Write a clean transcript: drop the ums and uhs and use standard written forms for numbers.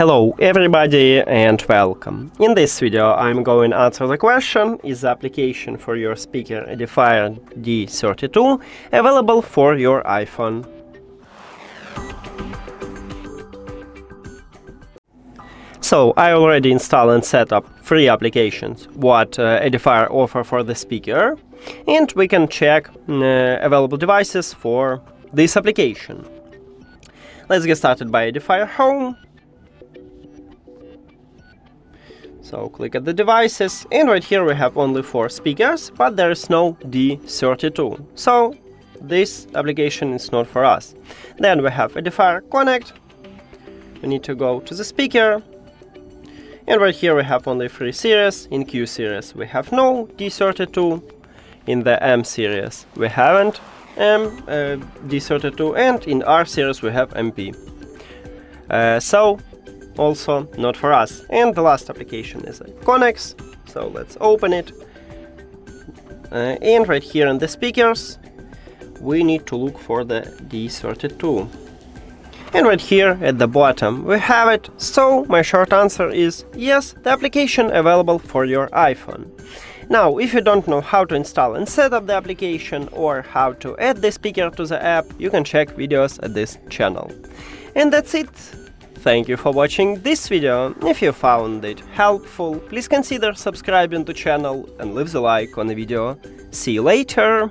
Hello everybody and welcome. In this video I'm going to answer the question: is the application for your speaker EDIFIER D32 available for your iPhone? So I already installed and set up 3 applications what EDIFIER offer for the speaker, and we can check available devices for this application. Let's get started by EDIFIER Home. So click at the devices, and right here we have only 4 speakers, but there is no D32. So this application is not for us. Then we have EDIFIER Connect. We need to go to the speaker. And right here we have only 3 series. In Q series we have no D32. In the M series we haven't D32, and in R series we have MP. So also not for us. And the last application is Connex. So let's open it. And right here in the speakers we need to look for the D32. And right here at the bottom we have it. So my short answer is yes, the application available for your iPhone. Now, if you don't know how to install and set up the application or how to add the speaker to the app, you can check videos at this channel. And that's it. Thank you for watching this video. If you found it helpful, please consider subscribing to the channel and leave the like on the video. See you later!